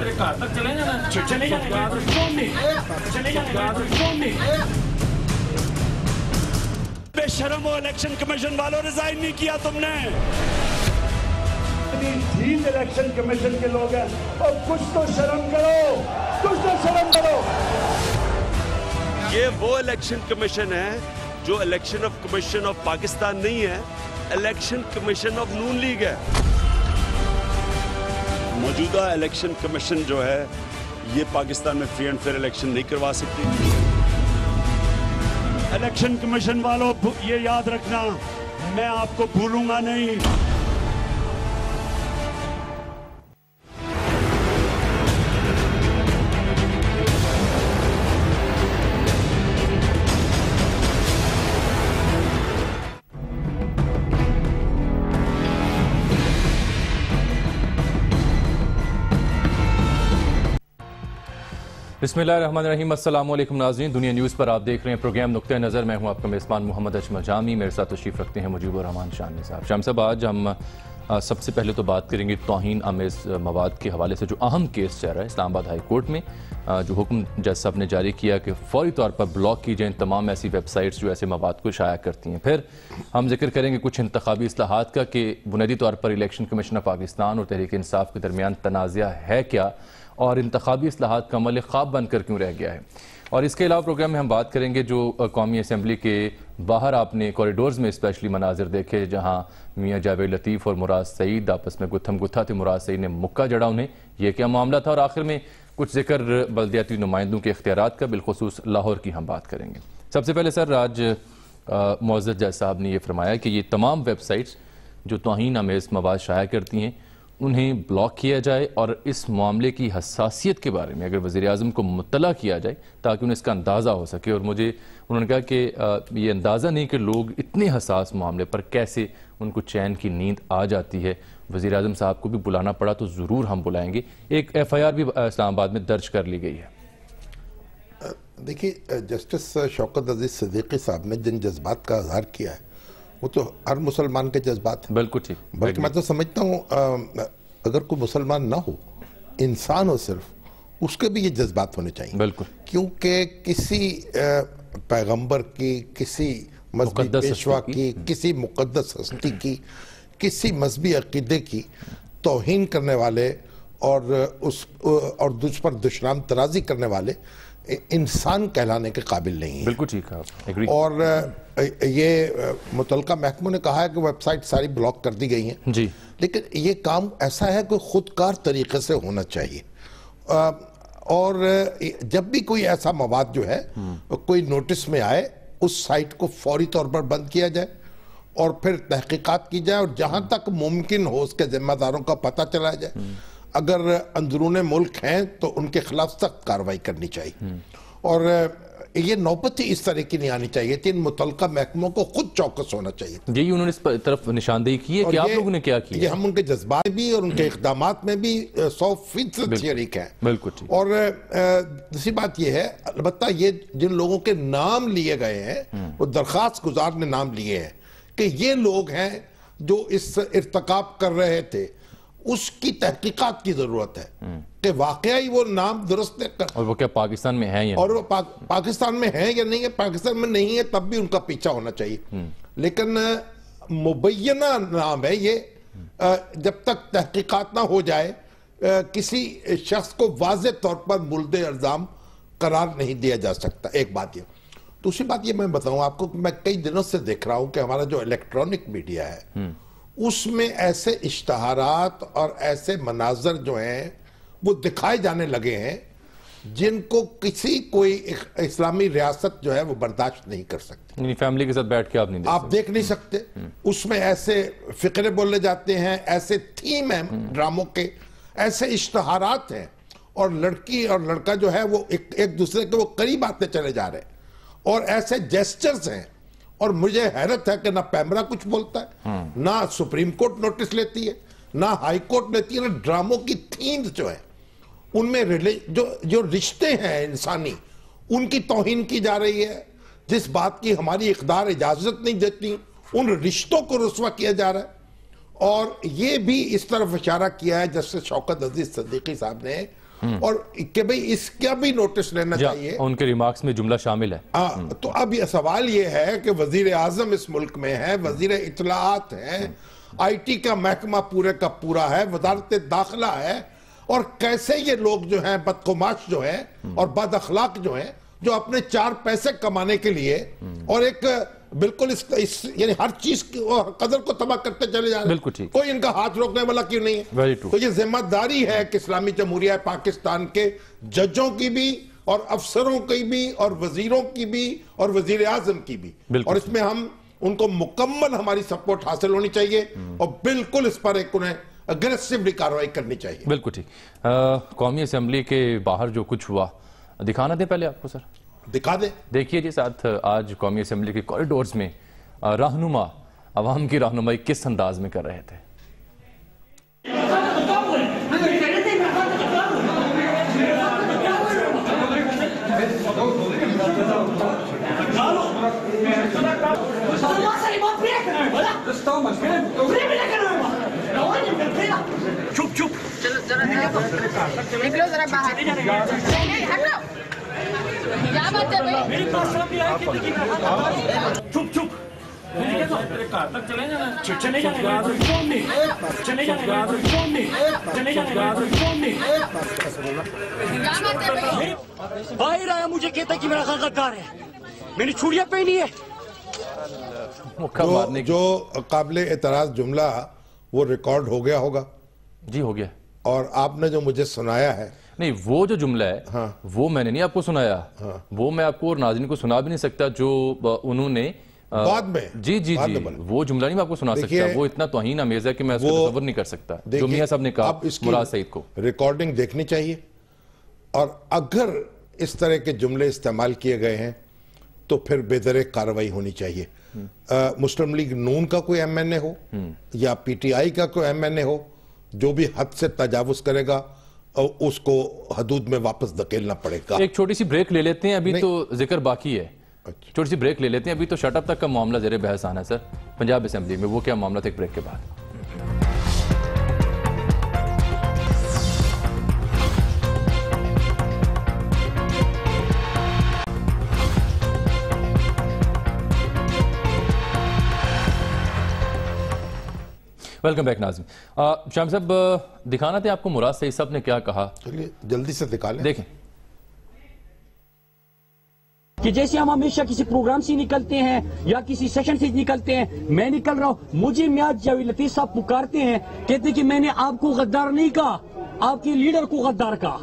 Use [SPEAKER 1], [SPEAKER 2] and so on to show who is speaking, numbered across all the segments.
[SPEAKER 1] بے شرم ہو election commission والوں، ریزائن نہیں کیا تم نے؟ ٹھیک الیکشن کمیشن کے لوگ ہیں، اور کچھ تو شرم کرو، کچھ تو شرم کرو۔ یہ وہ الیکشن کمیشن ہے جو election of commission of Pakistan نہیں ہے، election commission of Noon League ہے۔ موجودہ الیکشن کمیشن جو ہے یہ پاکستان میں فری اینڈ فیئر الیکشن نہیں کروا سکتی۔ الیکشن کمیشن والوں یہ یاد رکھنا، میں آپ کو بھولوں گا نہیں۔
[SPEAKER 2] بسم اللہ الرحمن الرحیم، السلام علیکم ناظرین، دنیا نیوز پر آپ دیکھ رہے ہیں پروگرام نقطہ نظر۔ میں ہوں آپ کا میزبان محمد اجمل جامی، میرے ساتھ تشریف رکھتے ہیں مجیب الرحمان شامی صاحب۔ شام صاحب، آج ہم سب سے پہلے تو بات کریں گے توہین آمیز مواد کے حوالے سے جو اہم کیس چل رہا ہے اسلام آباد ہائی کورٹ میں، جو حکم جج صاحب نے جاری کیا کہ فوری طور پر بلاک کی جائیں تمام ایسی ویب سائٹس جو ایسے مواد کو شائع کرتی ہیں۔ پھر ہم ذکر کریں گے کچھ انتخابی اصلاحات کا کہ بنیادی طور پر الیکشن کمیشن آف پاکستان اور تحریک انصاف کے درمیان تنازعہ ہے کیا، اور انتخابی اصلاحات کا عمل خواب بن کر کیوں رہ گیا ہے۔ اور اس کے علاوہ پروگرام میں ہم بات کریں گے جو قومی اسمبلی کے باہر آپ نے کوریڈورز میں اسپیشلی مناظر دیکھے جہاں میاں جاوید لطیف اور مراد سعید آپس میں گتھم گتھا تھے، مراد سعید نے مکہ جڑا انہیں، یہ کیا معاملہ تھا، اور آخر میں کچھ ذکر بلدیاتی نمائندوں کے اختیارات کا، بالخصوص لاہور کی ہم بات کریں گے۔ سب سے پہلے سر، آج معزز جج صاحب نے یہ فرمایا کہ یہ تمام ویب سائٹس جو توہین آمیز مواد شائع کرتی ہیں انہیں بلاک کیا جائے، اور اس معاملے کی حساسیت کے بارے میں اگر وزیر اعظم کو مطلع کیا جائے تاکہ انہیں اس کا اندازہ ہو سکے۔ اور مجھے انہوں نے کہا کہ یہ اندازہ نہیں کہ لوگ اتنے حساس معاملے پر کیسے ان کو چین کی نیند آ جاتی ہے۔ وزیر اعظم صاحب کو بھی بلانا پڑا تو ضرور ہم بلائیں گے۔ ایک ایف آئی آر بھی اسلام آباد میں درج کر لی گئی ہے۔
[SPEAKER 3] دیکھیے، جسٹس شوکت عزیز صدیقی صاحب نے جن جذبات کا اظہار کیا ہے وہ تو ہر مسلمان کے جذبات ہیں۔
[SPEAKER 2] بالکل ٹھیک،
[SPEAKER 3] بلکہ میں تو سمجھتا ہوں اگر کوئی مسلمان نہ ہو، انسان ہو صرف، اس کے بھی یہ جذبات ہونے چاہیے۔
[SPEAKER 2] بالکل،
[SPEAKER 3] کیونکہ کسی پیغمبر کی، کسی مذہبی پیشوا کی، کسی مقدس ہستی کی، کسی مذہبی عقیدے کی توہین کرنے والے اور اس پر دشنام ترازی کرنے والے انسان کہلانے کے قابل نہیں ہیں۔
[SPEAKER 2] بالکل ٹھیک ہے۔
[SPEAKER 3] اور یہ متعلقہ محکموں نے کہا ہے کہ ویب سائٹ ساری بلاک کر دی گئی ہیں،
[SPEAKER 2] جی،
[SPEAKER 3] لیکن یہ کام ایسا ہے کہ خودکار طریقے سے ہونا چاہیے۔ اور جب بھی کوئی ایسا مواد جو ہے کوئی نوٹس میں آئے، اس سائٹ کو فوری طور پر بند کیا جائے اور پھر تحقیقات کی جائے، اور جہاں تک ممکن ہو اس کے ذمہ داروں کا پتہ چلا جائے۔ اگر اندرون ملک ہیں تو ان کے خلاف سخت کارروائی کرنی چاہیے، اور یہ نوبت ہی اس طرح کی نہیں آنی چاہیے تھی۔ ان متعلقہ محکموں کو خود چوکس ہونا چاہیے۔
[SPEAKER 2] یہی انہوں نے اس طرف نشاندہی کی ہے کہ آپ لوگوں نے کیا کیا۔
[SPEAKER 3] یہ ہم ان کے جذبات بھی اور ان کے اقدامات میں بھی 100% شریک ہیں۔
[SPEAKER 2] بالکل ٹھیک۔
[SPEAKER 3] اور دوسری بات یہ ہے، البتہ یہ جن لوگوں کے نام لیے گئے ہیں، وہ درخواست گزار نے نام لیے ہیں کہ یہ لوگ ہیں جو اس ارتکاب کر رہے تھے، اس کی تحقیقات کی ضرورت ہے کہ واقعی وہ نام درست ہے،
[SPEAKER 2] اور وہ کیا پاکستان میں ہیں یا
[SPEAKER 3] اور وہ پاکستان میں ہیں یا نہیں ہے۔ پاکستان میں نہیں ہے تب بھی ان کا پیچھا ہونا چاہیے، لیکن مبینہ نام ہے یہ۔ جب تک تحقیقات نہ ہو جائے کسی شخص کو واضح طور پر مورد الزام قرار نہیں دیا جا سکتا۔ ایک بات یہ۔ دوسری بات یہ میں بتاؤں آپ کو کہ میں کئی دنوں سے دیکھ رہا ہوں کہ ہمارا جو الیکٹرانک میڈیا ہے اس میں ایسے اشتہارات اور ایسے مناظر جو ہیں وہ دکھائے جانے لگے ہیں جن کو کوئی اسلامی ریاست جو ہے وہ برداشت نہیں کر سکتی۔
[SPEAKER 2] یعنی فیملی کے ساتھ بیٹھ کے آپ
[SPEAKER 3] دیکھ نہیں سکتے۔ اس میں ایسے فقرے بولے جاتے ہیں، ایسے تھیم ہیں ڈراموں کے، ایسے اشتہارات ہیں، اور لڑکی اور لڑکا جو ہے وہ ایک دوسرے کے وہ قریب آتے چلے جا رہے ہیں، اور ایسے جیسچرز ہیں۔ اور مجھے حیرت ہے کہ نہ پیمرا کچھ بولتا ہے، نہ سپریم کورٹ نوٹس لیتی ہے، نہ ہائی کورٹ لیتی ہے، نہ ڈراموں کی تھیمز جو ہے ان میں جو رشتے ہیں انسانی، ان کی توہین کی جا رہی ہے۔ جس بات کی ہماری اقدار اجازت نہیں دیتی، ان رشتوں کو رسوا کیا جا رہا ہے۔ اور یہ بھی اس طرف اشارہ کیا ہے جسٹس شوکت عزیز صدیقی صاحب نے، اور کہ بھئی اس کا بھی نوٹس لینا چاہیے.
[SPEAKER 2] ان کے ریمارکس میں جملہ شامل ہے.
[SPEAKER 3] تو اب یہ سوال یہ ہے کہ وزیر اعظم اس ملک میں ہے, وزیر اطلاعات ہے, آئی ٹی کا محکمہ پورے کا پورا ہے, وزارت داخلہ ہے, اور کیسے یہ لوگ جو ہیں بدقماش جو ہیں اور بد اخلاق جو ہیں, جو اپنے 4 پیسے کمانے کے لیے اور ایک بالکل یعنی ہر چیز قدر کو تباہ کرتے چلے جا رہے ہیں, کوئی ان کا ہاتھ روکنے والا کیوں نہیں ہے. تو یہ ذمہ داری ہے کہ اسلامی جمہوریہ پاکستان کے ججوں کی بھی اور افسروں کی بھی اور وزیروں کی بھی اور وزیر اعظم کی بھی, اور اس میں ہم ان کو مکمل ہماری سپورٹ حاصل ہونی چاہیے اور بالکل اس پر ایک انہیں اگریسیولی کارروائی کرنی چاہیے.
[SPEAKER 2] بالکل ٹھیک. قومی اسمبلی کے باہر جو کچھ ہوا دکھانا دیں پہلے آپ کو سر.
[SPEAKER 3] دکھا دیں. دیکھیے
[SPEAKER 2] جی ساتھ آج قومی اسمبلی کے کوریڈورز میں رہنما عوام کی رہنمائی کس انداز میں کر رہے تھے.
[SPEAKER 4] چپ چپ نکلو ذرا باہر. چپ چپ باہر آیا مجھے کہتا کہ میرا غدار ہے, میں نے چوڑیاں پہنی ہے.
[SPEAKER 3] جو قابل اعتراض جملہ وہ ریکارڈ ہو گیا ہوگا.
[SPEAKER 2] جی ہو گیا.
[SPEAKER 3] اور آپ نے جو مجھے سنایا ہے,
[SPEAKER 2] نہیں وہ جو جملہ ہے وہ میں نے نہیں آپ کو سنایا, وہ میں آپ کو اور ناظرین کو سنا بھی نہیں سکتا جو انہوں نے
[SPEAKER 3] بعد میں.
[SPEAKER 2] جی جی جی وہ جملہ نہیں میں آپ کو سنا سکتا, وہ اتنا توہین آمیز ہے کہ میں اس کو تصور نہیں کر سکتا جو میاں صاحب نے کہا مراد سعید کو.
[SPEAKER 3] ریکارڈنگ دیکھنی چاہیے, اور اگر اس طرح کے جملے استعمال کیے گئے ہیں تو پھر بے درک کارروائی ہونی چاہیے. مسلم لیگ نون کا کوئی ایم این اے ہو یا پی ٹی آئی کا کوئی ایم این اے ہو, جو بھی حد سے تجاوز کرے گا اس کو حدود میں واپس دھکیلنا پڑے گا.
[SPEAKER 2] ایک چھوٹی سی بریک لے لیتے ہیں, ابھی تو ذکر باقی ہے. چھوٹی سی بریک لے لیتے ہیں, ابھی تو شٹ اپ تک کا معاملہ زیر بحث آنا ہے سر پنجاب اسمبلی میں. وہ کیا معاملہ تھا ایک بریک کے بعد. ویلکم بیک ناظرین. شام صاحب دکھانا تھے آپ کو مراد سعید صاحب نے کیا کہا,
[SPEAKER 3] چلیے جلدی سے دکھا لیں.
[SPEAKER 2] دیکھیں
[SPEAKER 4] کہ جیسے ہم ہمیشہ کسی پروگرام سے نکلتے ہیں یا کسی سیشن سے نکلتے ہیں, میں نکل رہا ہوں, مجھے میاں جاوید لطیف صاحب پکارتے ہیں, کہتے ہیں کہ میں نے آپ کو غدار نہیں کہا, آپ کے لیڈر کو غدار کہا,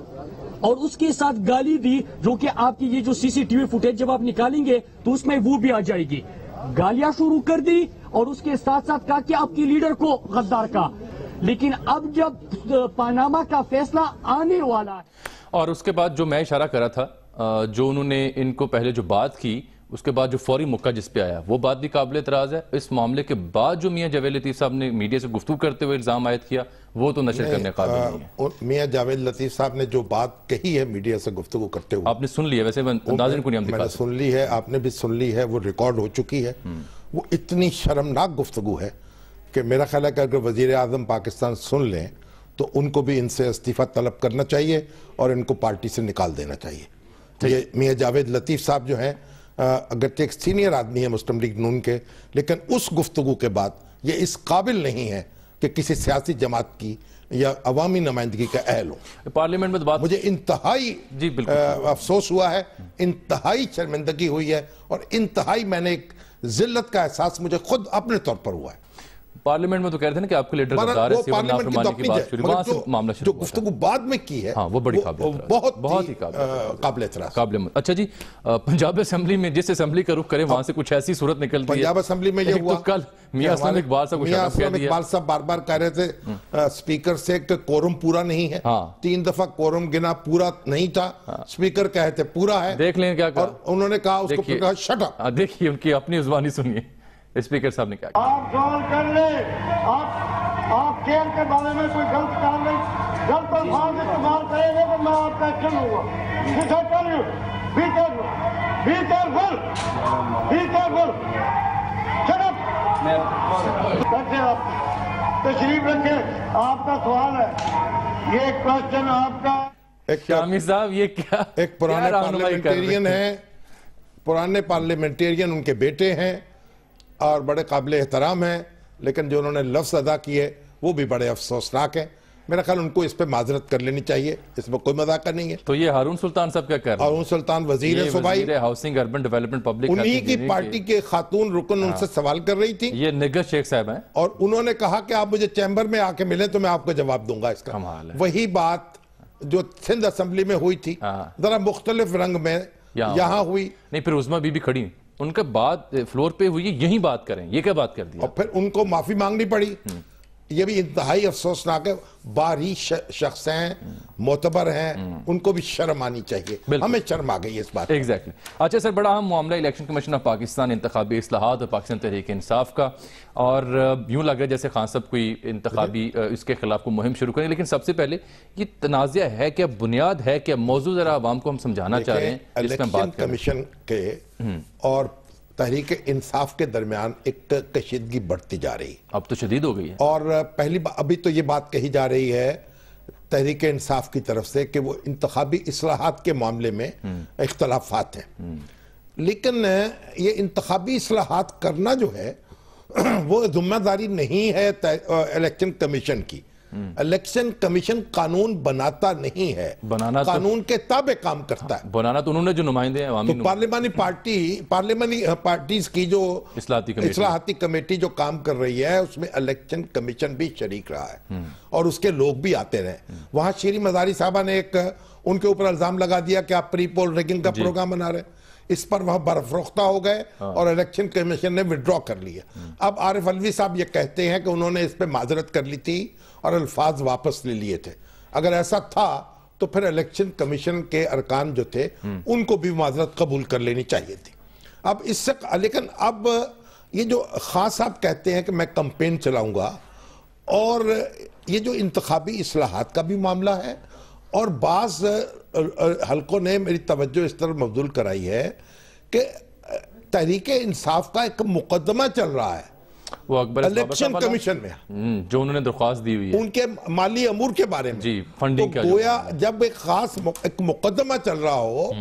[SPEAKER 4] اور اس کے ساتھ گالی دی, جو کہ آپ کی یہ جو سی سی ٹی وی فوٹیج جب آپ نکالیں گے تو اس میں وہ بھی آ جائے گی. گالیاں شروع کر دی اور اس کے ساتھ ساتھ کہا کہ آپ کے لیڈر کو غدار کہا. لیکن اب جب پاناما کا فیصلہ آنے والا ہے,
[SPEAKER 2] اور اس کے بعد جو میں اشارہ کرا تھا, جو انہوں نے ان کو پہلے جو بات کی اس کے بعد جو فوری موقع جس پہ آیا وہ بات بھی قابل اعتراض ہے. اس معاملے کے بعد جو میاں جاوید لطیف صاحب نے میڈیا سے گفتگو کرتے ہوئے الزام عائد کیا وہ تو نشر کرنے قابل نہیں ہے.
[SPEAKER 3] میاں جاوید لطیف صاحب نے جو بات کہی ہے میڈیا سے گفتگو کرتے ہوئے,
[SPEAKER 2] آپ نے سن لی ہے, ویسے ناظرین کو نہیں ہم دکھا,
[SPEAKER 3] میں نے سن لی ہے, آپ نے بھی سن لی ہے, وہ ریکارڈ ہو چکی ہے. وہ اتنی شرمناک گفتگو ہے کہ میرا خیال ہے کہ اگر وزیر اعظم پاکستان سن لیں تو ان کو بھی ان سے استعفیٰ طلب کرنا چاہیے اور ان کو پارٹی سے نکال دینا چاہیے. یہ میاں جاوید لطیف صاحب جو ہیں اگرچہ ایک سینئر آدمی ہے مسلم لیگ نون کے, لیکن اس گفتگو کے بعد یہ اس قابل نہیں ہے کہ کسی سیاسی جماعت کی یا عوامی نمائندگی کا اہل ہوں.
[SPEAKER 2] پارلیمنٹ میں بات
[SPEAKER 3] مجھے انتہائی افسوس ہوا ہے, انتہائی شرمندگی ہوئی ہے, اور انتہائی میں نے ایک ذلت کا احساس مجھے خود اپنے طور پر ہوا ہے.
[SPEAKER 2] پارلیمنٹ میں تو کہہ رہے تھے نا کہ آپ کے لیڈر غدار ہے, سیون نافرمانی کی بات شروع, وہاں سے معاملہ شروع
[SPEAKER 3] جو گفتگو بعد میں کی ہے
[SPEAKER 2] وہ بڑی بہت ہی
[SPEAKER 3] قابل اعتراض.
[SPEAKER 2] اچھا جی, پنجاب اسمبلی میں جس اسمبلی کا رخ کرے وہاں سے کچھ ایسی صورت نکلتی ہے.
[SPEAKER 3] پنجاب اسمبلی میں یہ ہوا,
[SPEAKER 2] کل میاں اسلام اقبال
[SPEAKER 3] صاحب بار بار کہہ رہے تھے اسپیکر سے کہ کورم پورا نہیں ہے, 3 دفعہ کورم گنا پورا نہیں تھا, اسپیکر کہے تھے پورا ہے.
[SPEAKER 2] دیکھ لیں کیا کہا,
[SPEAKER 3] اور انہوں نے کہا اس کو کہا شٹ اپ.
[SPEAKER 2] دیکھیے ان کی اپنی زبانی سنیے اسپیکر صاحب نے کیا کہا.
[SPEAKER 5] آپ سوال کر لیں, آپ کھیل کے بارے میں کوئی غلط کام نہیں, غلط الفاظ استعمال کریں گے تو میں آپ کا ایکشن لوں گا. اسے tell you, be careful, shut up. رکھیں, آپ تشریف رکھیں, آپ کا سوال ہے, یہ کوشچن آپ کا.
[SPEAKER 2] شامی صاحب یہ کیا
[SPEAKER 3] ایک پرانے پارلیمنٹیرین ہیں، پرانے پارلیمنٹیرین ان کے بیٹے ہیں اور بڑے قابل احترام ہیں، لیکن جو انہوں نے لفظ ادا کیے وہ بھی بڑے افسوسناک ہیں. میرا خیال ان کو اس پہ معذرت کر لینی چاہیے، اس میں کوئی مذاق نہیں ہے.
[SPEAKER 2] تو یہ ہارون سلطان صاحب کیا کر رہے ہیں؟
[SPEAKER 3] ہارون سلطان وزیر صوبائی،
[SPEAKER 2] وزیر ہاؤسنگ اربن ڈیولپمنٹ پبلک،
[SPEAKER 3] انہی کی پارٹی کے خاتون رکن ان سے سوال کر رہی تھی.
[SPEAKER 2] یہ نگہت شیخ صاحب ہیں،
[SPEAKER 3] اور انہوں نے کہا کہ آپ مجھے چیمبر میں آ کے ملیں تو میں آپ کو جواب دوں گا اس کا.
[SPEAKER 2] کمال ہے.
[SPEAKER 3] وہی بات جو سندھ اسمبلی میں ہوئی تھی، ذرا مختلف رنگ میں یہاں ہوئی.
[SPEAKER 2] نہیں، پھر عظمیٰ بی بی کھڑی ہیں، ان کا بات فلور پہ ہوئی، یہی بات کریں، یہ کیا بات کر دیا؟
[SPEAKER 3] اور پھر ان کو معافی مانگنی پڑی. یہ بھی انتہائی افسوسناک ہے. باری شخص ہیں، معتبر ہیں، ان کو بھی شرم آنی چاہیے. ہمیں شرم آ گئی اس بات.
[SPEAKER 2] ایگزیکٹلی. اچھا سر، بڑا اہم معاملہ الیکشن کمیشن آف پاکستان، انتخابی اصلاحات اور پاکستان تحریک انصاف کا، اور یوں لگ رہا ہے جیسے خان صاحب کوئی انتخابی اس کے خلاف کوئی مہم شروع کریں. لیکن سب سے پہلے یہ تنازع ہے کیا، بنیاد ہے کیا، موضوع ذرا عوام کو ہم سمجھانا چاہ رہے ہیں جس میں
[SPEAKER 3] الیکشن کمیشن کے اور تحریک انصاف کے درمیان ایک کشیدگی بڑھتی جا رہی.
[SPEAKER 2] اب تو شدید ہو گئی ہے.
[SPEAKER 3] اور ابھی تو یہ بات کہی جا رہی ہے تحریک انصاف کی طرف سے کہ وہ انتخابی اصلاحات کے معاملے میں اختلافات ہیں. لیکن یہ انتخابی اصلاحات کرنا جو ہے وہ ذمہ داری نہیں ہے الیکشن کمیشن کی. الیکشن کمیشن قانون بناتا نہیں ہے، قانون کے تابع کام کرتا ہے.
[SPEAKER 2] بنانا تو انہوں نے جو نمائندے ہیں عوامی،
[SPEAKER 3] تو پارلیمانی پارٹیز کی جو اصلاحاتی کمیٹی جو کام کر رہی ہے اس میں الیکشن کمیشن بھی شریک رہا ہے اور اس کے لوگ بھی آتے رہے. وہاں شیری مزاری صاحبہ نے ان کے اوپر الزام لگا دیا کہ آپ پری پول ریگنگ کا پروگرام بنا رہے ہیں. اس پر وہاں برفروختہ ہو گئے اور الیکشن کمیشن نے وڈرا کر لیا. اب عارف الوی صاحب یہ کہتے ہیں کہ انہوں نے اس پہ معذرت کر لی تھی اور الفاظ واپس لے لیے تھے. اگر ایسا تھا تو پھر الیکشن کمیشن کے ارکان جو تھے ان کو بھی معذرت قبول کر لینی چاہیے تھی. اب اس سے لیکن اب یہ جو خان صاحب کہتے ہیں کہ میں کمپین چلاؤں گا، اور یہ جو انتخابی اصلاحات کا بھی معاملہ ہے، اور بعض حلقوں نے میری توجہ اس طرح مبذول کرائی ہے کہ تحریک انصاف کا ایک مقدمہ چل رہا ہے
[SPEAKER 2] وہ اکبر
[SPEAKER 3] الیکشن کمیشن میں
[SPEAKER 2] جو انہوں نے درخواست دی ہوئی ہے
[SPEAKER 3] ان کے مالی امور کے بارے میں.
[SPEAKER 2] جی، فنڈنگ کا
[SPEAKER 3] گویا جب ایک خاص ایک مقدمہ چل رہا ہو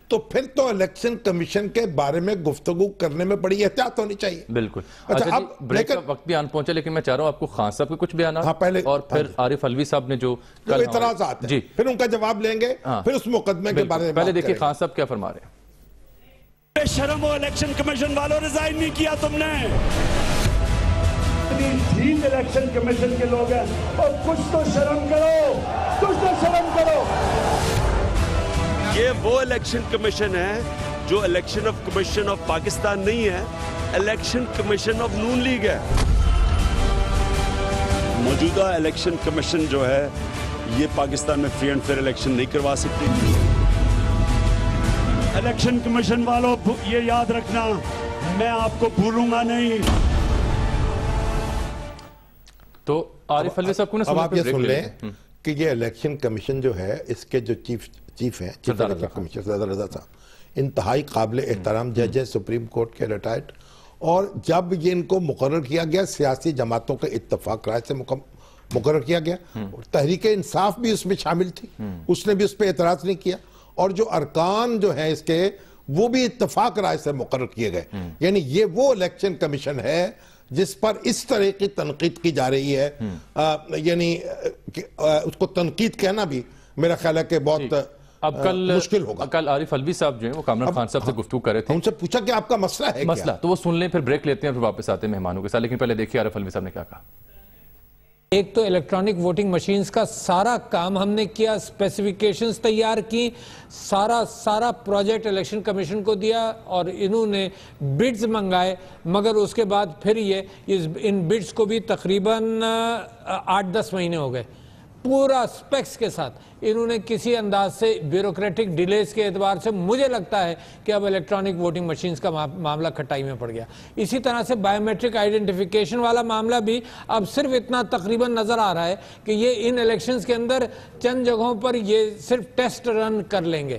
[SPEAKER 3] تو پھر تو الیکشن کمیشن کے بارے میں گفتگو کرنے میں بڑی احتیاط ہونی چاہیے.
[SPEAKER 2] بالکل. اچھا جی، بریک کا وقت بھی آن پہنچا، لیکن میں چاہ رہا ہوں آپ کو خان صاحب کے کچھ بیانات اور پھر عارف الوی صاحب نے جو
[SPEAKER 3] اعتراضات ہیں پھر ان کا جواب لیں گے، پھر اس مقدمے کے بارے میں.
[SPEAKER 2] پہلے دیکھیں خان صاحب کیا فرما رہے ہیں.
[SPEAKER 1] شرم ہو الیکشن کمیشن والوں، ریزائن نہیں کیا تم نے.
[SPEAKER 5] ٹھیک الیکشن کمیشن کے لوگ ہیں اور کچھ تو شرم کرو، کچھ تو شرم کرو.
[SPEAKER 1] یہ وہ الیکشن کمیشن ہے جو election of commission of Pakistan نہیں ہے، election commission of Noon League ہے. موجودہ الیکشن کمیشن جو ہے یہ پاکستان میں فری اینڈ فیئر الیکشن نہیں کروا سکتی. الیکشن کمیشن والوں یہ یاد رکھنا، میں آپ کو بھولوں گا نہیں.
[SPEAKER 3] تو عارف الوی صاحب کو اب آپ یہ سن لیں کہ یہ الیکشن کمیشن جو ہے اس کے جو چیف ہیں سردار رضا صاحب انتہائی قابل احترام جج ہیں سپریم کورٹ کے ریٹائرڈ. اور جب یہ ان کو مقرر کیا گیا سیاسی جماعتوں کے اتفاق رائے سے مقرر کیا گیا، تحریک انصاف بھی اس میں شامل تھی، اس نے بھی اس پہ اعتراض نہیں کیا، اور جو ارکان جو ہیں اس کے وہ بھی اتفاق رائے سے مقرر کیے گئے. یعنی یہ وہ الیکشن کمیشن ہے جس پر اس طرح کی تنقید کی جا رہی ہے. یعنی اس کو تنقید کہنا بھی میرا خیال ہے کہ بہت مشکل ہوگا.
[SPEAKER 2] کل عارف الوی صاحب جو ہیں وہ کامران خان صاحب سے گفتگو کر رہے تھے،
[SPEAKER 3] ان سے پوچھا کہ آپ کا مسئلہ ہے
[SPEAKER 2] مسئلہ تو وہ سن لیں، پھر بریک لیتے ہیں، پھر واپس آتے ہیں مہمانوں کے ساتھ. لیکن پہلے دیکھیے عارف الوی صاحب نے کیا کہا.
[SPEAKER 6] ایک تو الیکٹرانک ووٹنگ مشینز کا سارا کام ہم نے کیا، اسپیسیفکیشنز تیار کی، سارا پروجیکٹ الیکشن کمیشن کو دیا اور انہوں نے بڈز منگائے. مگر اس کے بعد پھر ان بڈز کو بھی تقریباً 8-10 مہینے ہو گئے پورا سپیکس کے ساتھ. انہوں نے کسی انداز سے بیوروکریٹک ڈیلیز کے اعتبار سے مجھے لگتا ہے کہ اب الیکٹرانک ووٹنگ مشینز کا معاملہ کھٹائی میں پڑ گیا. اسی طرح سے بائیو میٹرک آئیڈینٹیفیکیشن والا معاملہ بھی اب صرف اتنا تقریباً نظر آ رہا ہے کہ یہ ان الیکشنز کے اندر چند جگہوں پر یہ صرف ٹیسٹ رن کر لیں گے.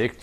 [SPEAKER 7] 1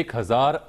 [SPEAKER 2] 1000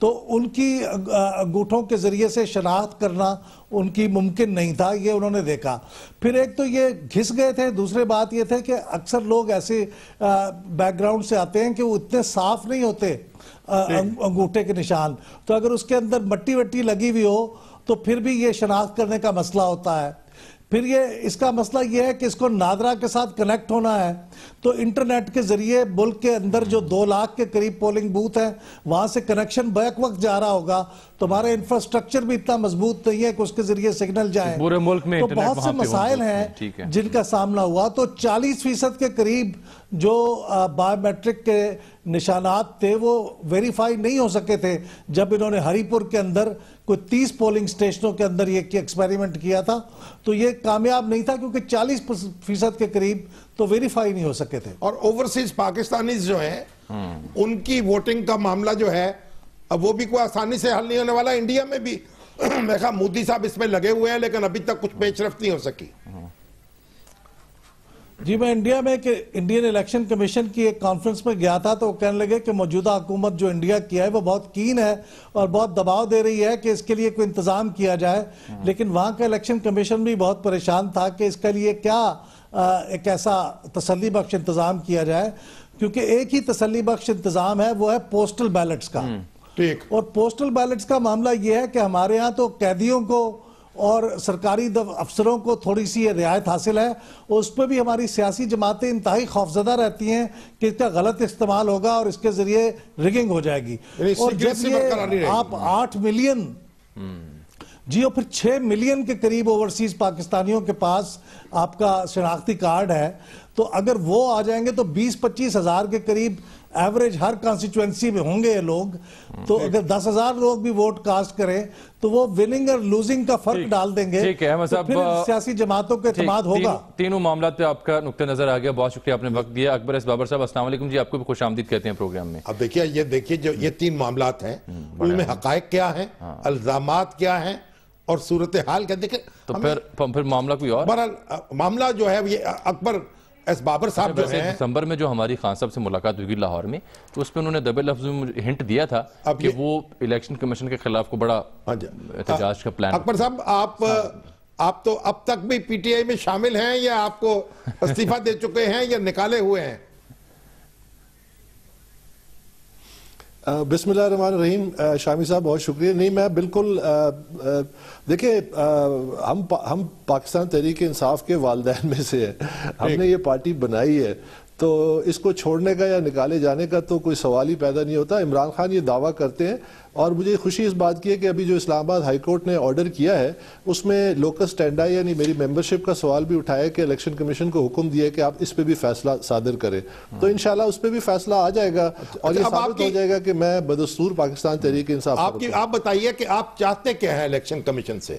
[SPEAKER 7] تو ان کی انگوٹھوں کے ذریعے سے شناخت کرنا ان کی ممکن نہیں تھا، یہ انہوں نے دیکھا۔ پھر ایک تو یہ گھس گئے تھے، دوسرے بات یہ تھے کہ اکثر لوگ ایسے بیک گراؤنڈ سے آتے ہیں کہ وہ اتنے صاف نہیں ہوتے انگوٹھے کے نشان، تو اگر اس کے اندر مٹی وٹی لگی ہوئی ہو تو پھر بھی یہ شناخت کرنے کا مسئلہ ہوتا ہے۔ پھر اس کا مسئلہ یہ ہے کہ اس کو نادرا کے ساتھ کنیکٹ ہونا ہے، تو انٹرنیٹ کے ذریعے ملک کے اندر جو 2 لاکھ کے قریب پولنگ بوتھ ہیں وہاں سے کنیکشن بیک وقت جا رہا ہوگا، تو ہمارا انفراسٹرکچر بھی اتنا مضبوط نہیں ہے کہ اس کے ذریعے سگنل جائیں،
[SPEAKER 2] پورے ملک میں
[SPEAKER 7] تو بہت سے مسائل ہیں جن کا سامنا ہوا۔ تو 40% کے قریب جو بایو میٹرک کے نشانات تھے وہ ویریفائی نہیں ہو سکے تھے جب انہوں نے ہری پور کے اندر کوئی 30 پولنگ سٹیشنوں کے اندر یہ ایکسپیریمنٹ کیا تھا، تو یہ کامیاب نہیں تھا کیونکہ 40% کے قریب تو ویریفائی نہیں ہو سکے تھے۔
[SPEAKER 3] اور اوورسیز پاکستانیز جو ہیں ان کی ووٹنگ کا معاملہ جو ہے اب وہ بھی کوئی آسانی سے حل نہیں ہونے والا۔ انڈیا میں بھی میں کہا مودی صاحب اس میں لگے ہوئے ہیں لیکن ابھی تک کچھ پیش رفت نہیں ہو سکی۔
[SPEAKER 7] جی میں انڈیا میں کہ انڈین الیکشن کمیشن کی ایک کانفرنس میں گیا تھا تو وہ کہنے لگے کہ موجودہ حکومت جو انڈیا کی ہے وہ بہت کین ہے اور بہت دباؤ دے رہی ہے کہ اس کے لیے کوئی انتظام کیا جائے، لیکن وہاں کا الیکشن کمیشن بھی بہت پریشان تھا کہ اس کے لیے کیا ایک ایسا تسلی بخش انتظام کیا جائے، کیونکہ ایک ہی تسلی بخش انتظام ہے، وہ ہے پوسٹل بیلٹس کا۔ اور پوسٹل بیلٹس کا معاملہ یہ ہے کہ ہمارے ہاں تو قیدیوں کو اور سرکاری افسروں کو تھوڑی سی یہ رعایت حاصل ہے، اور اس پہ بھی ہماری سیاسی جماعتیں انتہائی خوفزدہ رہتی ہیں کہ اس کا غلط استعمال ہوگا اور اس کے ذریعے ریگنگ ہو جائے گی۔ اور جب یہ آپ 8 ملین جی اور پھر 6 ملین کے قریب اوورسیز پاکستانیوں کے پاس آپ کا شناختی کارڈ ہے، تو اگر وہ آ جائیں گے تو 20-25 ہزار کے قریب ایوریج ہر کانسٹیچوئنسی میں ہوں گے یہ لوگ، تو اگر 10,000 لوگ بھی ووٹ کاسٹ کریں تو وہ وننگ اور لوزنگ کا فرق ڈال دیں گے، تو پھر سیاسی جماعتوں کا اعتماد ہوگا۔
[SPEAKER 2] تینوں معاملات پہ آپ کا نقطہ نظر آ گیا، بہت شکریہ آپ نے وقت دیا۔ اکبر ایس بابر صاحب السلام علیکم جی، آپ کو بھی خوش آمدید کہتے ہیں پروگرام میں۔
[SPEAKER 3] اب دیکھیے جو یہ 3 معاملات ہیں ان میں حقائق کیا ہیں، الزامات کیا ہیں اور صورتحال کیا، دیکھیں
[SPEAKER 2] تو پھر معاملہ کوئی اور
[SPEAKER 3] بہرحال معاملہ جو ہے یہ اکبر ایس بابر صاحب جو ہیں
[SPEAKER 2] دسمبر میں جو ہماری خان صاحب سے ملاقات ہوئی لاہور میں، تو اس پہ انہوں نے دبے لفظوں میں ہنٹ دیا تھا کہ وہ الیکشن کمیشن کے خلاف کو بڑا احتجاج کا پلان۔
[SPEAKER 3] اکبر صاحب آپ تو اب تک بھی پی ٹی آئی میں شامل ہیں یا آپ کو استعفیٰ دے چکے ہیں یا نکالے ہوئے ہیں؟
[SPEAKER 8] بسم اللہ الرحمن الرحیم، شامی صاحب بہت شکریہ۔ نہیں میں بالکل دیکھیں ہم پاکستان تحریک انصاف کے والدین میں سے ہیں، ہم نے یہ پارٹی بنائی ہے، تو اس کو چھوڑنے کا یا نکالے جانے کا تو کوئی سوال ہی پیدا نہیں ہوتا۔ عمران خان یہ دعویٰ کرتے ہیں اور مجھے خوشی اس بات کی ہے کہ ابھی جو اسلام آباد ہائی کورٹ نے آرڈر کیا ہے اس میں لوکس ٹینڈائی یعنی میری ممبرشپ کا سوال بھی اٹھایا کہ الیکشن کمیشن کو حکم دیا کہ آپ اس پہ بھی فیصلہ صادر کریں، تو انشاءاللہ اس پہ بھی فیصلہ آ جائے گا اور یہ ثابت ہو جائے گا کہ میں بدستور پاکستان تحریک انصاف۔
[SPEAKER 3] آپ بتائیے کہ آپ چاہتے کیا ہیں الیکشن کمیشن سے؟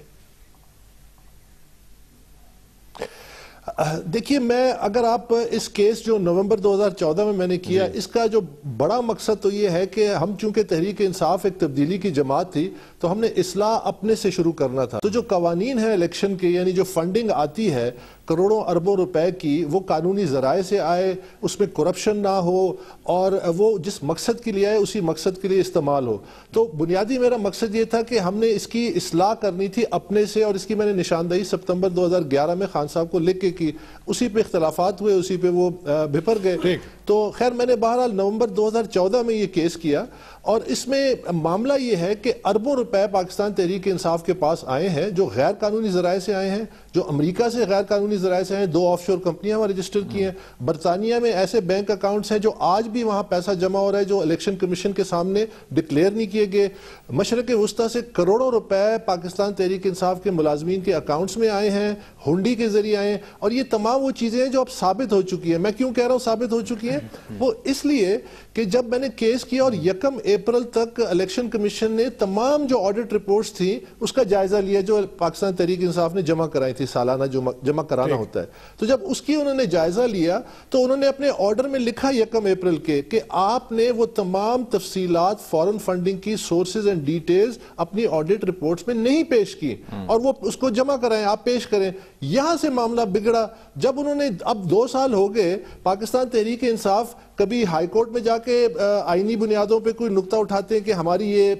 [SPEAKER 8] دیکھیے میں اگر آپ اس کیس جو نومبر 2014 میں نے کیا، اس کا جو بڑا مقصد تو یہ ہے کہ ہم چونکہ تحریک انصاف ایک تبدیلی کی جماعت تھی تو ہم نے اصلاح اپنے سے شروع کرنا تھا، تو جو قوانین ہیں الیکشن کے یعنی جو فنڈنگ آتی ہے کروڑوں اربوں روپے کی، وہ قانونی ذرائع سے آئے، اس میں کرپشن نہ ہو اور وہ جس مقصد کے لیے آئے اسی مقصد کے لیے استعمال ہو۔ تو بنیادی میرا مقصد یہ تھا کہ ہم نے اس کی اصلاح کرنی تھی اپنے سے، اور اس کی میں نے نشاندہی ستمبر 2011 میں خان صاحب کو لکھ کے کی، اسی پہ اختلافات ہوئے، اسی پہ وہ بھپر گئے۔ تو خیر میں نے بہرحال نومبر 2014 میں یہ کیس کیا، اور اس میں معاملہ یہ ہے کہ اربوں روپے پاکستان تحریک انصاف کے پاس آئے ہیں جو غیر قانونی ذرائع سے آئے ہیں، جو امریکہ سے غیر قانونی ذرائع سے آئے ہیں، 2 آف شور کمپنیاں وہاں رجسٹر کی ہیں، برطانیہ میں ایسے بینک اکاؤنٹس ہیں جو آج بھی وہاں پیسہ جمع ہو رہا ہے جو الیکشن کمیشن کے سامنے ڈکلیئر نہیں کیے گئے، مشرق وسطیٰ سے کروڑوں روپے پاکستان تحریک انصاف کے ملازمین کے اکاؤنٹس میں آئے ہیں، ہنڈی کے ذریعے آئے ہیں، اور یہ تمام وہ چیزیں ہیں جو اب ثابت ہو چکی ہیں۔ میں کیوں کہہ رہا ہوں ثابت ہو چکی ہیں؟ وہ اس لیے کہ جب میں نے کیس کیا اور 1 اپریل تک الیکشن کمیشن نے تمام جو آڈٹ رپورٹس تھیں اس کا جائزہ لیا جو پاکستان تحریک انصاف نے جمع کرائی تھی، سالانہ جو جمع کرانا ہوتا ہے، تو جب اس کی انہوں نے جائزہ لیا تو انہوں نے اپنے آرڈر میں لکھا 1 اپریل کے کہ آپ نے وہ تمام تفصیلات فورن فنڈنگ کی سورسز اینڈ ڈیٹیلز اپنی آڈٹ رپورٹس میں نہیں پیش کی، اور وہ اس کو جمع کرائیں، آپ پیش کریں۔ یہاں سے معاملہ بگڑا جب انہوں نے اب 2 سال ہو گئے پاکستان تحریک انصاف کبھی ہائی کورٹ میں جا کے آئینی بنیادوں پہ کوئی نقطہ اٹھاتے ہیں کہ ہماری یہ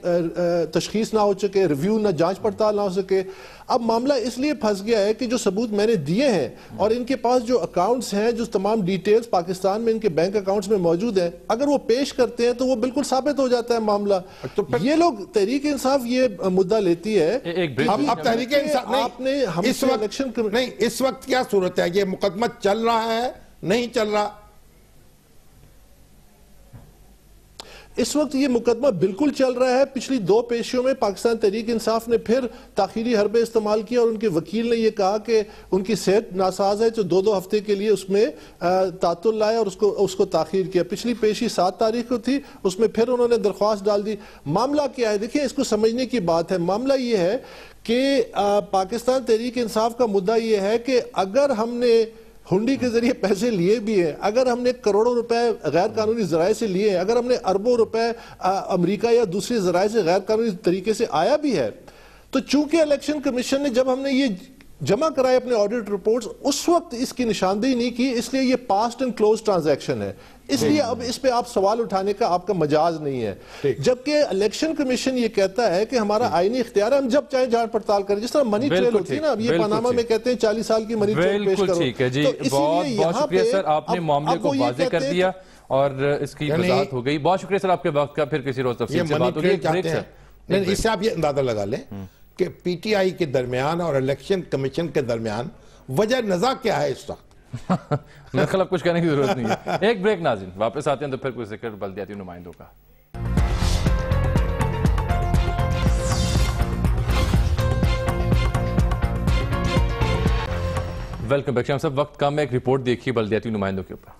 [SPEAKER 8] تشخیص نہ ہو سکے، ریویو نہ جانچ پڑتال نہ ہو سکے. اب معاملہ اس لیے پھنس گیا ہے کہ جو ثبوت میں نے دیے ہیں اور ان کے پاس جو اکاؤنٹس ہیں، جو تمام ڈیٹیلز پاکستان میں ان کے بینک اکاؤنٹس میں موجود ہیں، اگر وہ پیش کرتے ہیں تو وہ بالکل ثابت ہو جاتا ہے معاملہ. یہ لوگ تحریک انصاف یہ مدعا لیتی ہے.
[SPEAKER 3] اب تحریک انصاف نہیں، اس وقت کیا صورت ہے؟ یہ مقدمہ چل رہا ہے نہیں چل رہا؟
[SPEAKER 8] اس وقت یہ مقدمہ بالکل چل رہا ہے. پچھلی 2 پیشیوں میں پاکستان تحریک انصاف نے پھر تاخیری حربے استعمال کیا اور ان کے وکیل نے یہ کہا کہ ان کی صحت ناساز ہے، جو 2 ہفتے کے لیے اس میں تعطل لائے اور اس کو تاخیر کیا. پچھلی پیشی 7 تاریخ کو تھی، اس میں پھر انہوں نے درخواست ڈال دی. معاملہ کیا ہے؟ دیکھیں، اس کو سمجھنے کی بات ہے. معاملہ یہ ہے کہ پاکستان تحریک انصاف کا مدعا یہ ہے کہ اگر ہم نے ہنڈی کے ذریعے پیسے لیے بھی ہیں، اگر ہم نے کروڑوں روپے غیر قانونی ذرائع سے لیے ہیں، اگر ہم نے اربوں روپے امریکہ یا دوسری ذرائع سے غیر قانونی طریقے سے آیا بھی ہے، تو چونکہ الیکشن کمیشن نے جب ہم نے یہ جمع کرائے اپنے آڈٹ رپورٹس، اس وقت اس کی نشاندہی نہیں کی، اس لیے یہ پاسٹ اینڈ کلوز ٹرانزیکشن ہے. اس لیے اب اس پہ آپ سوال اٹھانے کا آپ کا مجاز نہیں ہے. جبکہ الیکشن کمیشن یہ کہتا ہے کہ ہمارا آئینی اختیار ہے، ہم جب چاہیں جانچ پڑتال کریں. جس طرح منی ٹریل ہوتی ہے نا، اب یہ پاناما میں کہتے ہیں 40 سال کی منی ٹریل پیش کرو.
[SPEAKER 2] ٹھیک ہے جی، بہت شکریہ سر، آپ نے معاملے کو واضح کر دیا اور اس کی وضاحت ہو گئی. بہت شکریہ سر آپ کے وقت کا. پھر کسی روز تفصیل سے بات ہوگی.
[SPEAKER 3] اس سے آپ یہ اندازہ لگا لیں کہ پی ٹی آئی کے درمیان اور الیکشن کمیشن کے درمیان وجہ نزاع کیا ہے اس وقت؟
[SPEAKER 2] میرے خیال کچھ کہنے کی ضرورت نہیں ہے. ایک بریک ناظرین، واپس آتے ہیں تو پھر کوئی ذکر بلدیاتی نمائندوں کا. Welcome back. شام صاحب، وقت کم ہے، ایک رپورٹ دیکھیے بلدیاتی نمائندوں کے اوپر.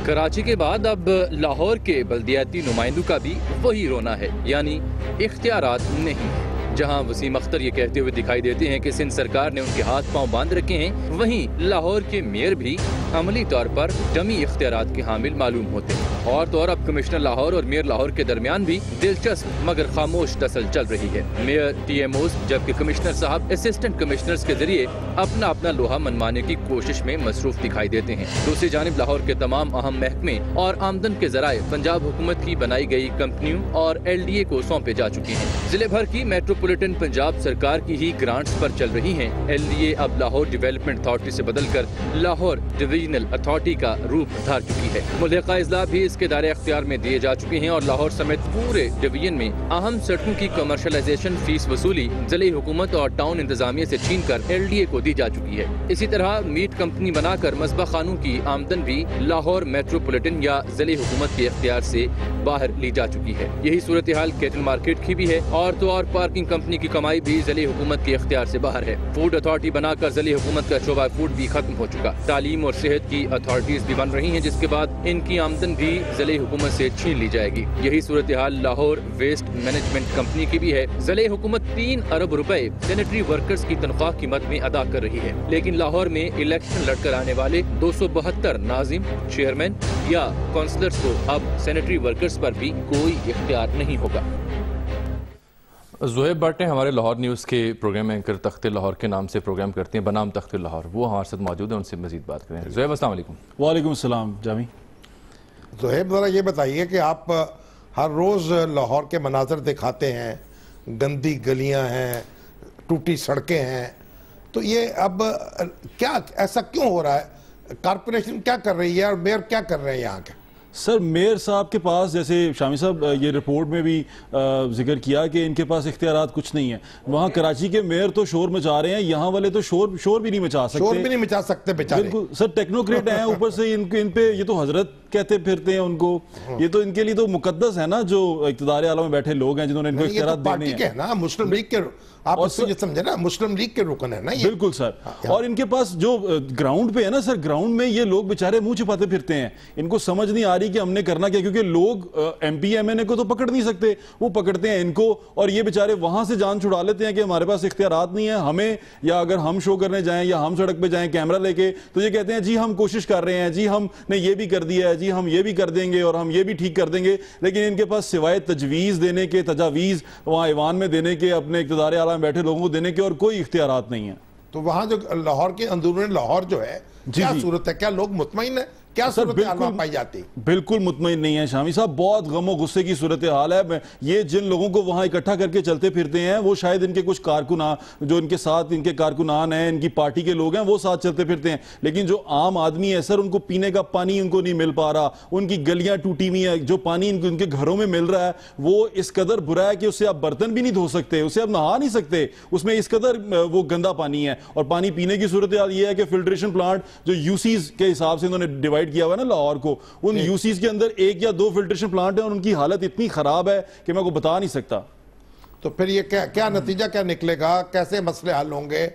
[SPEAKER 2] کراچی کے بعد اب لاہور کے بلدیاتی نمائندوں کا بھی وہی رونا ہے، یعنی اختیارات نہیں. جہاں وسیم اختر یہ کہتے ہوئے دکھائی دیتے ہیں کہ سندھ سرکار نے ان کے ہاتھ پاؤں باندھ رکھے ہیں، وہیں لاہور کے میئر بھی عملی طور پر ڈمی اختیارات کے حامل معلوم ہوتے ہیں. اور تو اور اب کمشنر لاہور اور میئر لاہور کے درمیان بھی دلچسپ مگر خاموش ٹسل چل رہی ہے. میئر ٹی ایم اوز جبکہ کمشنر صاحب اسسٹنٹ کمشنرز کے ذریعے اپنا لوہا منوانے کی کوشش میں مصروف دکھائی دیتے ہیں. دوسری جانب لاہور کے تمام اہم محکمے اور آمدن کے ذرائع پنجاب حکومت کی بنائی گئی کمپنیوں اور ایل ڈی اے کو سونپے جا چکے ہیں. ضلع بھر کی میٹروپولیٹن پنجاب سرکار کی ہی گرانٹس پر چل رہی ہیں. ایل ڈی اے اب لاہور ڈیولپمنٹ اتھارٹی سے بدل کر لاہور ڈویژنل اتھارٹی کا روپ دھار چکی ہے. ملحقہ اضلاع بھی اس کے دائرے اختیار میں دیے جا چکے ہیں اور لاہور سمیت پورے ڈویژن میں اہم سڑکوں کی کمرشلائزیشن فیس وصولی ضلعی حکومت اور ٹاؤن انتظامیہ سے چھین کر ایل ڈی اے کو دی جا چکی ہے. اسی طرح میٹ کمپنی بنا کر مصباح خانوں کی آمدن بھی لاہور میٹروپولیٹن یا ضلعی حکومت کے اختیار سے باہر لی جا چکی ہے. یہی صورتحال کیٹل مارکیٹ کی بھی ہے اور تو اور پارکنگ کمپنی کی کمائی بھی ضلعی حکومت کے اختیار سے باہر ہے. فوڈ اتھارٹی بنا کر ضلعی حکومت کا شعبہ فوڈ بھی ختم ہو چکا. تعلیم اور صحت کی اتھارٹیز بھی بن رہی ہیں جس کے بعد ان کی آمدن بھی ضلعی حکومت سے چھین لی جائے گی. یہی صورتحال لاہور ویسٹ مینجمنٹ کمپنی کی بھی ہے. ضلعی حکومت 3 ارب روپے سینیٹری ورکرز کی تنخواہ کی مد میں ادا کر رہی ہے، لیکن لاہور میں الیکشن لڑ کر آنے والے 272 ناظم، چیئرمین یا کونسلرز کو اب سینیٹری ورکرز پر بھی کوئی اختیار نہیں ہوگا. زہیب بٹ ہمارے لاہور نیوز کے پروگرام اینکر تخت لاہور کے نام سے پروگرام کرتے ہیں بنام تخت لاہور، وہ ہمارے ساتھ موجود ہیں، ان سے مزید بات کریں. زہیب السلام علیکم.
[SPEAKER 9] وعلیکم السلام جامی.
[SPEAKER 3] زہیب ذرا یہ بتائیے کہ آپ ہر روز لاہور کے مناظر دکھاتے ہیں، گندی گلیاں ہیں، ٹوٹی سڑکیں ہیں، تو یہ اب کیا ایسا کیوں ہو رہا ہے؟ کارپوریشن کیا کر رہی ہے اور میئر کیا کر رہے ہیں یہاں کے؟
[SPEAKER 9] سر میئر صاحب کے پاس، جیسے شامی صاحب یہ رپورٹ میں بھی ذکر کیا کہ ان کے پاس اختیارات کچھ نہیں ہیں. وہاں کراچی کے میئر تو شور مچا رہے ہیں، یہاں والے تو شور بھی نہیں مچا سکتے.
[SPEAKER 3] شور بھی نہیں مچا سکتے بیچارے.
[SPEAKER 9] بالکل سر، ٹیکنوکریٹ ہیں اوپر سے، ان پہ یہ تو حضرت کہتے پھرتے ہیں ان کو. یہ تو ان کے لیے تو مقدس ہے نا، جو اقتدار اعلیٰ میں بیٹھے لوگ ہیں جنہوں نے ان کو اختیارات دینے ہیں.
[SPEAKER 3] نا مسلم لیگ کے، آپ اس کو یہ سمجھے نا، مسلم لیگ کے رکن ہے نا یہ.
[SPEAKER 9] بالکل سر. اور ان کے پاس جو گراؤنڈ پہ ہے نا سر، گراؤنڈ میں یہ لوگ بیچارے منہ چھپاتے پھرتے ہیں. ان کو سمجھ نہیں آ رہی کہ ہم نے کرنا کیا, کیونکہ لوگ ایم پی ایم این اے کو تو پکڑ نہیں سکتے, وہ پکڑتے ہیں ان کو, اور یہ بیچارے وہاں سے جان چھڑا لیتے ہیں کہ ہمارے پاس اختیارات نہیں ہیں ہمیں, یا اگر ہم شو کرنے جائیں یا ہم سڑک پہ جائیں کیمرہ لے کے تو یہ کہتے ہیں جی ہم کوشش کر رہے ہیں, جی ہم نے یہ بھی کر دیا ہے, جی ہم یہ بھی کر دیں گے اور ہم یہ بھی ٹھیک کر دیں گے, لیکن ان کے پاس سوائے تجویز دینے کے, تجاویز وہاں ایوان میں دینے کے, اپنے اقتدار اعلیٰ میں بیٹھے لوگوں کو دینے کے اور کوئی اختیارات نہیں ہیں.
[SPEAKER 3] تو وہاں جو لاہور کے اندرون لاہور جو ہے کیا صورت ہے, کیا لوگ مطمئن ہیں, کیا صورتحال پائی جاتی؟
[SPEAKER 9] بالکل مطمئن نہیں ہے شامی صاحب, بہت غم و غصے کی صورتحال ہے. یہ جن لوگوں کو وہاں اکٹھا کر کے چلتے پھرتے ہیں وہ شاید ان کے کچھ کارکنان جو ان کے ساتھ ان کے کارکنان ہیں, ان کی پارٹی کے لوگ ہیں, وہ ساتھ چلتے پھرتے ہیں, لیکن جو عام آدمی ہے سر, ان کو پینے کا پانی ان کو نہیں مل پا رہا, ان کی گلیاں ٹوٹی ہوئی ہیں, جو پانی ان کے گھروں میں مل رہا ہے وہ اس قدر برا ہے کہ اس سے آپ برتن بھی نہیں دھو سکتے, اسے آپ نہا نہیں سکتے, اس میں اس قدر وہ گندا پانی ہے. اور پانی پینے کی صورتحال یہ ہے کہ فلٹریشن پلانٹ جو یوسیز کے حساب سے انہوں نے ڈیوائیڈ کیا ہوا ہے نا لاہور کو, ان یوسیز کے اندر 1 یا 2 فلٹریشن پلانٹ ہیں اور ان کی حالت اتنی خراب ہے کہ میں کو بتا نہیں سکتا.
[SPEAKER 3] تو پھر یہ کیا نتیجہ کیا نکلے گا, کیسے مسئلے حل ہوں گے,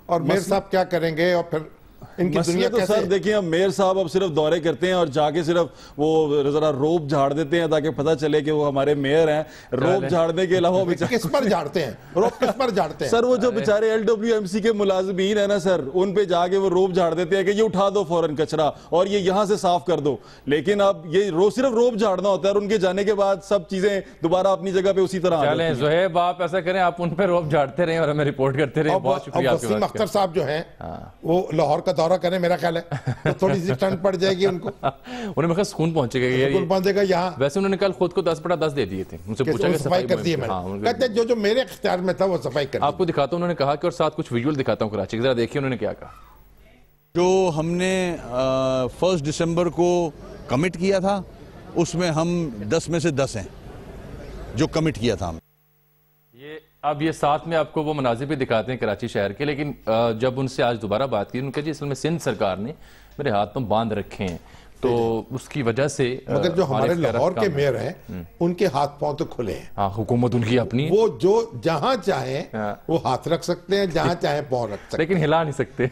[SPEAKER 3] اور میئر صاحب کیا کریں گے, اور پھر ان کی دنیا
[SPEAKER 9] تو
[SPEAKER 3] کیسے؟
[SPEAKER 9] سر دیکھیں, اب میئر صاحب اب صرف دورے کرتے ہیں اور جا کے صرف وہ ذرا روب جھاڑ دیتے ہیں تاکہ پتہ چلے کہ وہ ہمارے میئر ہیں. روب جھاڑنے کے علاوہ
[SPEAKER 3] کس پر جھاڑتے ہیں, روب کس پر جھاڑتے ہیں
[SPEAKER 9] سر؟ وہ جو بیچارے LWMC کے ملازمین ہیں نا سر, ان پہ جا کے وہ روب جھاڑ دیتے ہیں کہ یہ اٹھا دو فوراً کچرا اور یہ یہاں سے صاف کر دو. لیکن اب یہ صرف روب جھاڑنا ہوتا ہے اور ان کے جانے کے بعد سب چیزیں دوبارہ اپنی جگہ پہ اسی طرح.
[SPEAKER 2] چلیں زہیب, آپ ایسا کریں, آپ ان پہ روب جھاڑتے رہیں اور ہمیں رپورٹ کرتے رہیں. بہت شکریہ.
[SPEAKER 3] وسیم اختر صاحب جو ہیں وہ لاہور کا دورہ کریں, میرا خیال ہے تو تھوڑی سی ٹرن پڑ جائے گی ان کو,
[SPEAKER 2] انہیں میں سکون پہنچے گا.
[SPEAKER 3] سکون پہنچے گا یہاں.
[SPEAKER 2] ویسے انہوں نے کل خود کو 10/10 دے دیے تھے, ان سے پوچھا کہ
[SPEAKER 3] صفائی کر دی ہے میں نے, کہتے ہیں جو میرے اختیار میں تھا وہ صفائی کر دی.
[SPEAKER 2] آپ کو دکھاتا ہوں, انہوں نے کہا کہ, اور ساتھ کچھ ویژول دکھاتا ہوں کراچی, ذرا دیکھیے انہوں نے کیا کہا.
[SPEAKER 10] جو ہم نے 1 دسمبر کو کمٹ کیا تھا اس میں ہم 10 میں سے 10 ہیں جو کمٹ کیا تھا ہم.
[SPEAKER 2] اب یہ ساتھ میں آپ کو وہ مناظر بھی دکھاتے ہیں کراچی شہر کے, لیکن جب ان سے آج دوبارہ بات کی, ان کا جی اصل میں سندھ سرکار نے میرے ہاتھ میں باندھ رکھے ہیں, تو اس کی وجہ سے
[SPEAKER 3] مگر جو ہمارے لاہور کے میئر ہیں ان کے ہاتھ پاؤں تو کھلے ہیں.
[SPEAKER 2] ہاں, حکومت ان کی اپنی,
[SPEAKER 3] وہ جو جہاں چاہیں وہ ہاتھ رکھ سکتے ہیں, جہاں چاہیں پاؤں رکھ سکتے ہیں,
[SPEAKER 2] لیکن ہلا نہیں سکتے.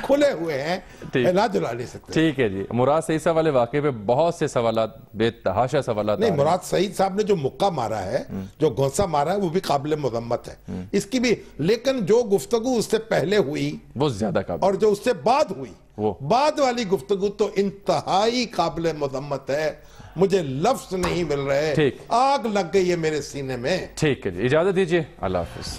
[SPEAKER 3] کھلے ہوئے ہیں, ہلا جلا نہیں سکتے.
[SPEAKER 2] ٹھیک ہے جی. مراد سعید صاحب والے واقعے پہ بہت سے سوالات, بے تحاشا سوالات.
[SPEAKER 3] نہیں, مراد سعید صاحب نے جو مکہ مارا ہے, جو گھونسا مارا ہے, وہ بھی قابل مذمت ہے اس کی بھی, لیکن جو گفتگو اس سے پہلے ہوئی
[SPEAKER 2] وہ زیادہ قابل,
[SPEAKER 3] اور جو اس سے بعد ہوئی, بعد والی گفتگو تو انتہائی قابل مذمت ہے. مجھے لفظ نہیں مل رہے, آگ لگ گئی ہے میرے سینے میں.
[SPEAKER 2] ٹھیک ہے جی, اجازت دیجیے, اللہ حافظ.